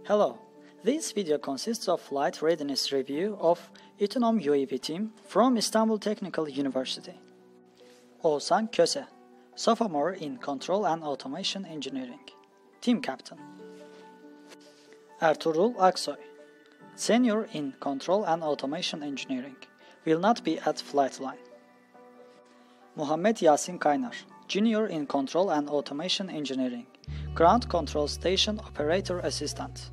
Hello, this video consists of flight readiness review of ITUNOM UAV team from Istanbul Technical University. Oğuzhan Köse, sophomore in Control and Automation Engineering, team captain. Ertuğrul Aksoy, senior in Control and Automation Engineering, will not be at flight line. Muhammed Yasin Kaynar, junior in Control and Automation Engineering, Ground Control Station Operator Assistant.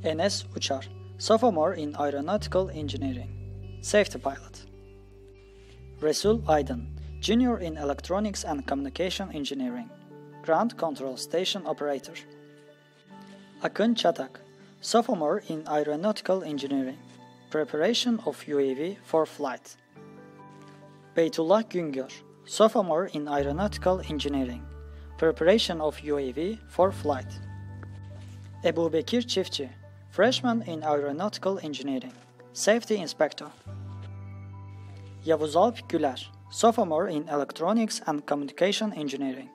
Enes Uçar, sophomore in Aeronautical Engineering, Safety Pilot. Resul Aydın, junior in Electronics and Communication Engineering, Ground Control Station Operator. Akın Çatak, sophomore in Aeronautical Engineering, Preparation of UAV for Flight. Beytullah Güngör, sophomore in Aeronautical Engineering, Preparation of UAV for Flight. Ebu Bekir Çiftçi, freshman in Aeronautical Engineering, Safety Inspector. Yavuz Alp Güler, sophomore in Electronics and Communication Engineering,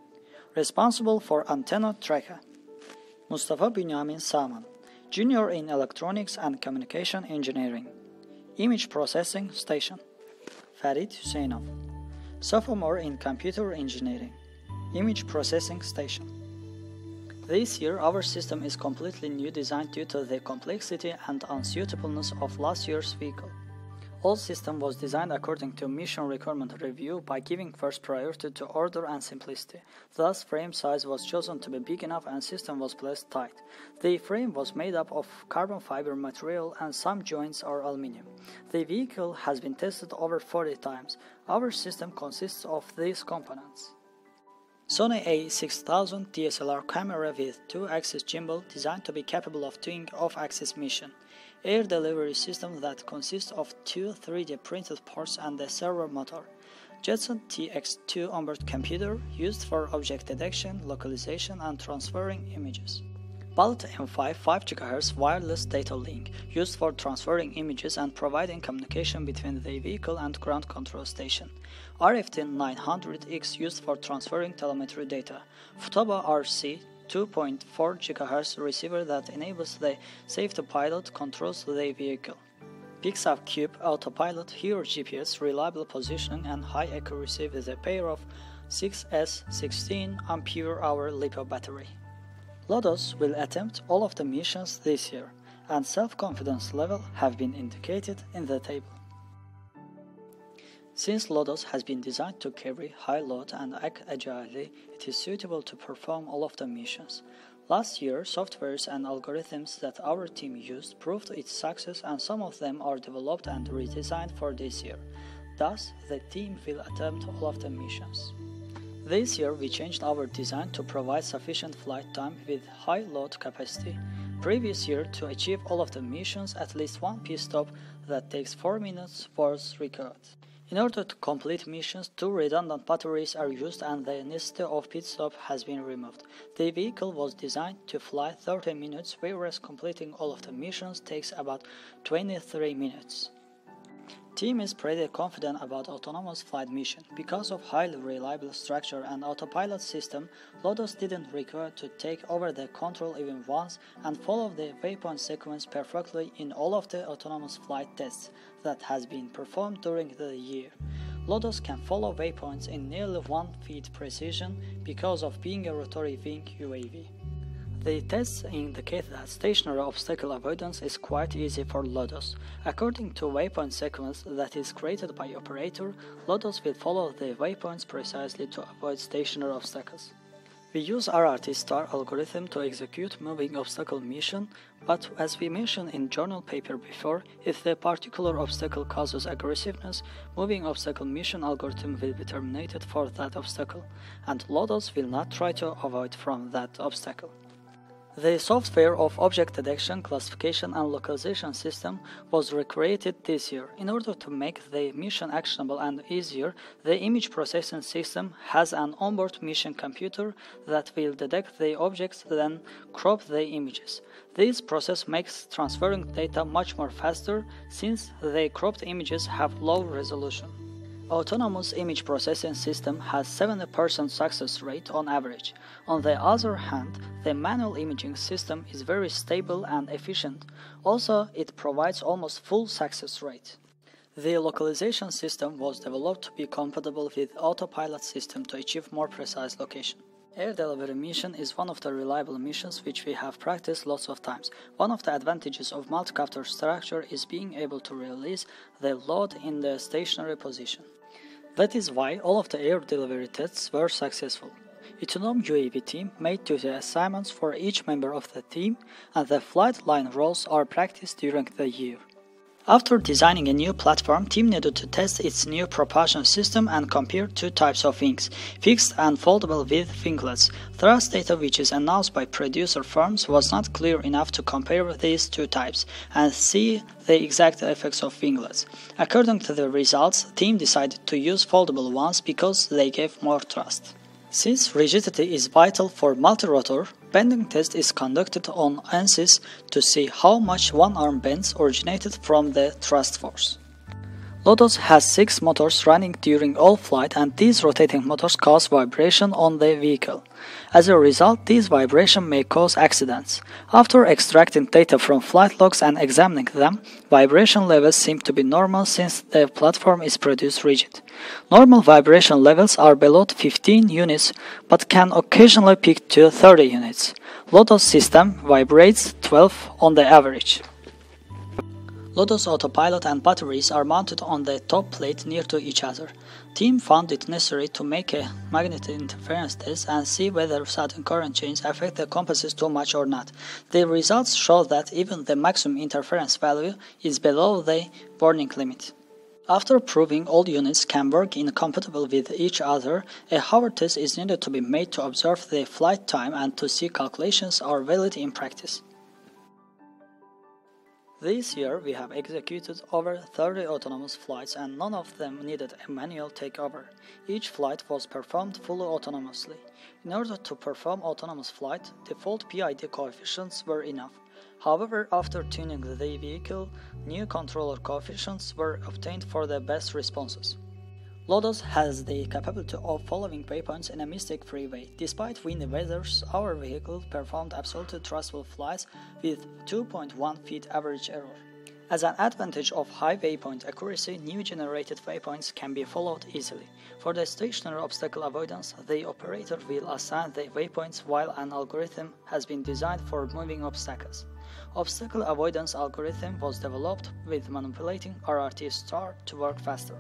responsible for antenna tracker. Mustafa Bünyamin Saman, junior in Electronics and Communication Engineering, Image Processing Station. Farid Hüseyinov, sophomore in Computer Engineering, Image Processing Station. This year, our system is completely new design due to the complexity and unsuitableness of last year's vehicle. All system was designed according to mission requirement review by giving first priority to order and simplicity. Thus, frame size was chosen to be big enough and system was placed tight. The frame was made up of carbon fiber material and some joints are aluminum. The vehicle has been tested over 40 times. Our system consists of these components. Sony A6000 DSLR camera with 2-axis gimbal designed to be capable of doing off-axis mission. Air delivery system that consists of 2 3D printed parts and a servo motor. Jetson TX2 onboard computer used for object detection, localization and transferring images. Bullet M5 5 GHz wireless data link used for transferring images and providing communication between the vehicle and ground control station. RFT 900X used for transferring telemetry data. Futaba RC 2.4 GHz receiver that enables the safety pilot controls the vehicle. Pixar Cube autopilot, Hero GPS, reliable positioning and high accuracy with a pair of 6S16 ampere-hour LiPo battery. Lodos will attempt all of the missions this year, and self-confidence level have been indicated in the table. Since Lodos has been designed to carry high load and act agilely, it is suitable to perform all of the missions. Last year, softwares and algorithms that our team used proved its success and some of them are developed and redesigned for this year. Thus, the team will attempt all of the missions. This year, we changed our design to provide sufficient flight time with high load capacity. Previous year, to achieve all of the missions, at least one pit stop that takes 4 minutes was required. In order to complete missions, 2 redundant batteries are used and the necessity of pit stop has been removed. The vehicle was designed to fly 30 minutes, whereas completing all of the missions takes about 23 minutes. Team is pretty confident about autonomous flight mission. Because of highly reliable structure and autopilot system, Lodos didn't require to take over the control even once and follow the waypoint sequence perfectly in all of the autonomous flight tests that has been performed during the year. Lodos can follow waypoints in nearly 1 feet precision because of being a rotary wing UAV. The tests indicate that stationary obstacle avoidance is quite easy for Lodos. According to waypoint sequence that is created by operator, Lodos will follow the waypoints precisely to avoid stationary obstacles. We use RRT star algorithm to execute moving obstacle mission, but as we mentioned in journal paper before, if the particular obstacle causes aggressiveness, moving obstacle mission algorithm will be terminated for that obstacle, and Lodos will not try to avoid from that obstacle. The software of object detection, classification and localization system was recreated this year. In order to make the mission actionable and easier, the image processing system has an onboard mission computer that will detect the objects then crop the images. This process makes transferring data much more faster since the cropped images have low resolution. Autonomous image processing system has 70% success rate on average. On the other hand, the manual imaging system is very stable and efficient. Also, it provides almost full success rate. The localization system was developed to be compatible with autopilot system to achieve more precise location. Air delivery mission is one of the reliable missions which we have practiced lots of times. One of the advantages of multi-copter structure is being able to release the load in the stationary position. That is why all of the air delivery tests were successful. ITUNOM UAV team made duty assignments for each member of the team, and the flight line roles are practiced during the year. After designing a new platform, team needed to test its new propulsion system and compare two types of wings, fixed and foldable with winglets. Thrust data which is announced by producer firms was not clear enough to compare these two types and see the exact effects of winglets. According to the results, team decided to use foldable ones because they gave more thrust. Since rigidity is vital for multi-rotor, bending test is conducted on ANSYS to see how much one arm bends originated from the thrust force. Lotus has 6 motors running during all flight, and these rotating motors cause vibration on the vehicle. As a result, these vibrations may cause accidents. After extracting data from flight logs and examining them, vibration levels seem to be normal since the platform is produced rigid. Normal vibration levels are below 15 units but can occasionally peak to 30 units. Lotus system vibrates 12 on the average. Lotus autopilot and batteries are mounted on the top plate near to each other. Team found it necessary to make a magnetic interference test and see whether sudden current changes affect the compasses too much or not. The results show that even the maximum interference value is below the warning limit. After proving all units can work incompatible with each other, a hover test is needed to be made to observe the flight time and to see calculations are valid in practice. This year we have executed over 30 autonomous flights and none of them needed a manual takeover. Each flight was performed fully autonomously. In order to perform autonomous flight, default PID coefficients were enough. However, after tuning the vehicle, new controller coefficients were obtained for the best responses. Lotus has the capability of following waypoints in a mistake-free way. Despite windy weathers, our vehicle performed absolutely trustful flights with 2.1 feet average error. As an advantage of high waypoint accuracy, new generated waypoints can be followed easily. For the stationary obstacle avoidance, the operator will assign the waypoints while an algorithm has been designed for moving obstacles. Obstacle avoidance algorithm was developed with manipulating RRT star to work faster.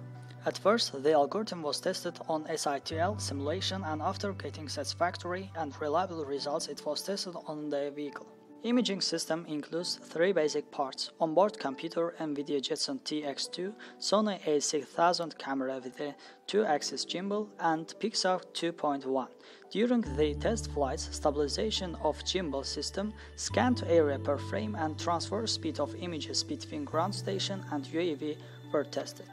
At first, the algorithm was tested on SITL simulation, and after getting satisfactory and reliable results, it was tested on the vehicle. Imaging system includes 3 basic parts: onboard computer, NVIDIA Jetson TX2, Sony a6000 camera with a 2-axis gimbal, and Pixar 2.1. During the test flights, stabilization of gimbal system, scan to area per frame, and transfer speed of images between ground station and UAV were tested.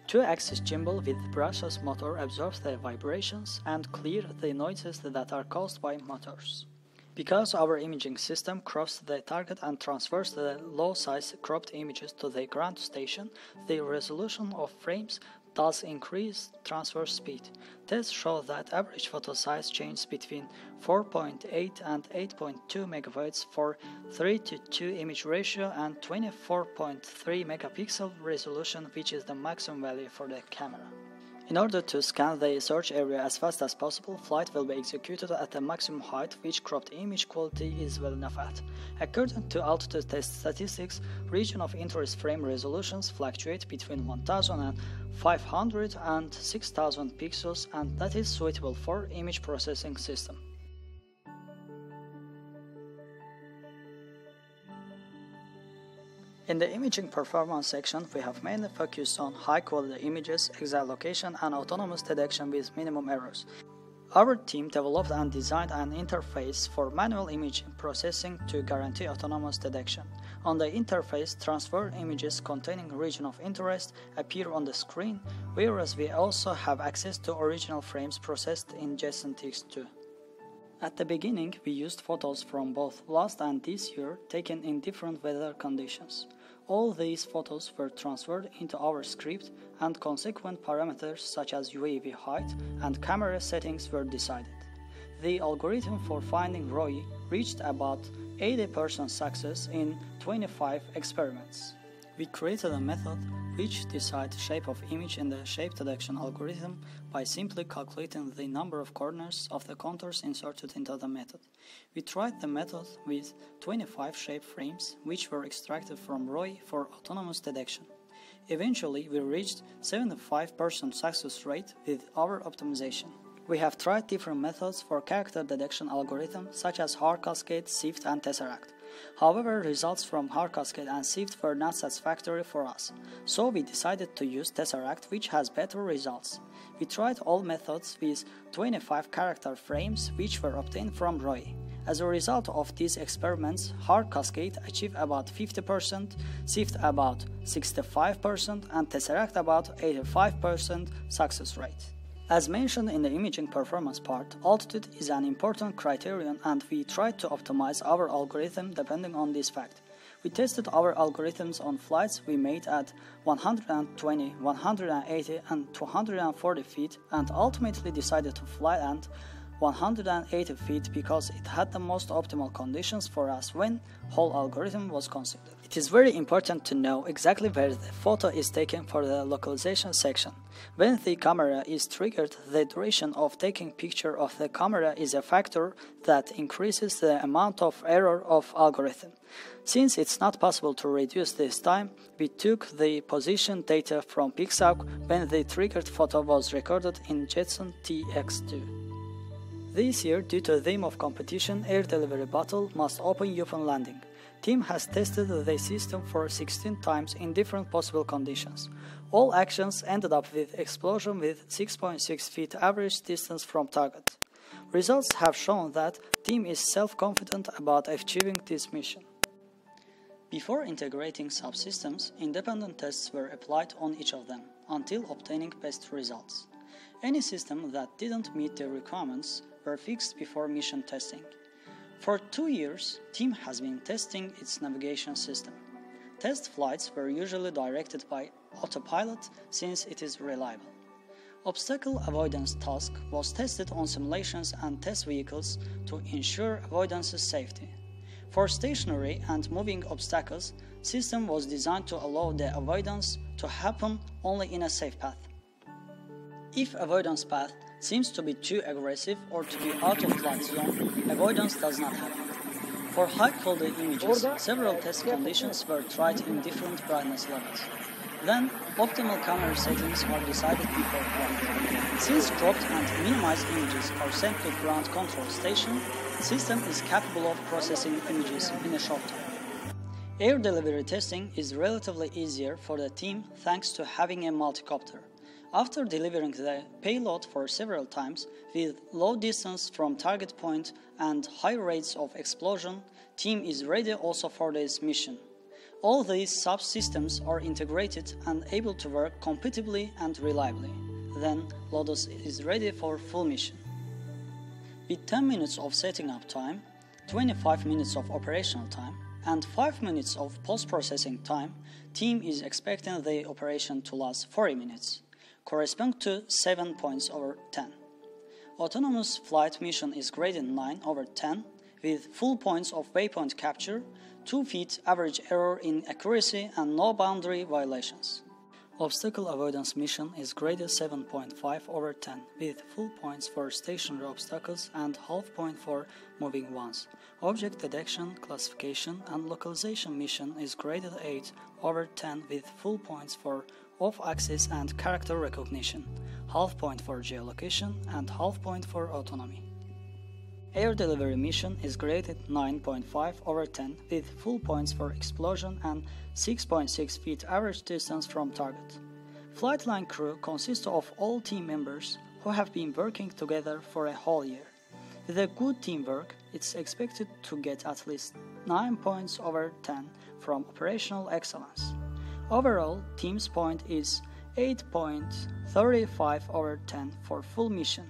2-axis gimbal with brushless motor absorbs the vibrations and clears the noises that are caused by motors. Because our imaging system crops the target and transfers the low-size cropped images to the ground station, the resolution of frames does increase transfer speed. Tests show that average photo size changes between 4.8 and 8.2 megabytes for 3:2 image ratio and 24.3 megapixel resolution, which is the maximum value for the camera. In order to scan the search area as fast as possible, flight will be executed at the maximum height which cropped image quality is well enough at. According to altitude test statistics, region of interest frame resolutions fluctuate between 1500 and 6000 pixels, and that is suitable for image processing system. In the imaging performance section, we have mainly focused on high-quality images, exact location, and autonomous detection with minimum errors. Our team developed and designed an interface for manual image processing to guarantee autonomous detection. On the interface, transferred images containing region of interest appear on the screen, whereas we also have access to original frames processed in Jetson TX2. At the beginning, we used photos from both last and this year taken in different weather conditions. All these photos were transferred into our script and consequent parameters such as UAV height and camera settings were decided. The algorithm for finding ROI reached about 80% success in 25 experiments. We created a method which decides shape of image in the shape detection algorithm by simply calculating the number of corners of the contours inserted into the method. We tried the method with 25 shape frames which were extracted from ROI for autonomous detection. Eventually, we reached 75% success rate with our optimization. We have tried different methods for character detection algorithm such as hard cascade, sift, and tesseract. However, results from hard cascade and sift were not satisfactory for us, so we decided to use tesseract, which has better results. We tried all methods with 25 character frames which were obtained from ROI. As a result of these experiments, hard cascade achieved about 50%, sift about 65%, and tesseract about 85% success rate. As mentioned in the imaging performance part, altitude is an important criterion and we tried to optimize our algorithm depending on this fact. We tested our algorithms on flights we made at 120, 180 and 240 feet and ultimately decided to fly at 180 feet because it had the most optimal conditions for us when whole algorithm was considered. It is very important to know exactly where the photo is taken for the localization section. When the camera is triggered, the duration of taking picture of the camera is a factor that increases the amount of error of algorithm. Since it's not possible to reduce this time, we took the position data from PixAug when the triggered photo was recorded in Jetson TX2. This year, due to the theme of competition, Air Delivery Battle must open open landing. Team has tested the system for 16 times in different possible conditions. All actions ended up with explosion with 6.6 feet average distance from target. Results have shown that team is self-confident about achieving this mission. Before integrating subsystems, independent tests were applied on each of them until obtaining best results. Any system that didn't meet the requirements were fixed before mission testing. For 2 years, team has been testing its navigation system. Test flights were usually directed by autopilot since it is reliable. Obstacle avoidance task was tested on simulations and test vehicles to ensure avoidance safety. For stationary and moving obstacles, system was designed to allow the avoidance to happen only in a safe path. If avoidance path seems to be too aggressive or to be out of flight zone, avoidance does not happen. For high-quality images, several test conditions were tried in different brightness levels. Then, optimal camera settings are decided before flight. Since cropped and minimized images are sent to ground control station, the system is capable of processing images in a short time. Air delivery testing is relatively easier for the team thanks to having a multicopter. After delivering the payload for several times, with low distance from target point and high rates of explosion, team is ready also for this mission. All these subsystems are integrated and able to work compatibly and reliably. Then, Lotus is ready for full mission. With 10 minutes of setting up time, 25 minutes of operational time, and 5 minutes of post-processing time, team is expecting the operation to last 40 minutes. Correspond to 7 points over 10. Autonomous flight mission is graded 9 over 10 with full points of waypoint capture, 2 feet average error in accuracy and no boundary violations. Obstacle avoidance mission is graded 7.5 over 10 with full points for stationary obstacles and half point for moving ones. Object detection, classification and localization mission is graded 8 over 10 with full points for off-axis and character recognition, half point for geolocation and half point for autonomy. Air delivery mission is graded 9.5 over 10 with full points for explosion and 6.6 feet average distance from target. Flight line crew consists of all team members who have been working together for a whole year. With a good teamwork, it's expected to get at least 9 points over 10 from operational excellence. Overall, team's point is 8.35 over 10 for full mission.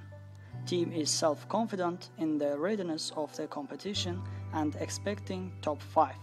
Team is self-confident in the readiness of the competition and expecting top 5.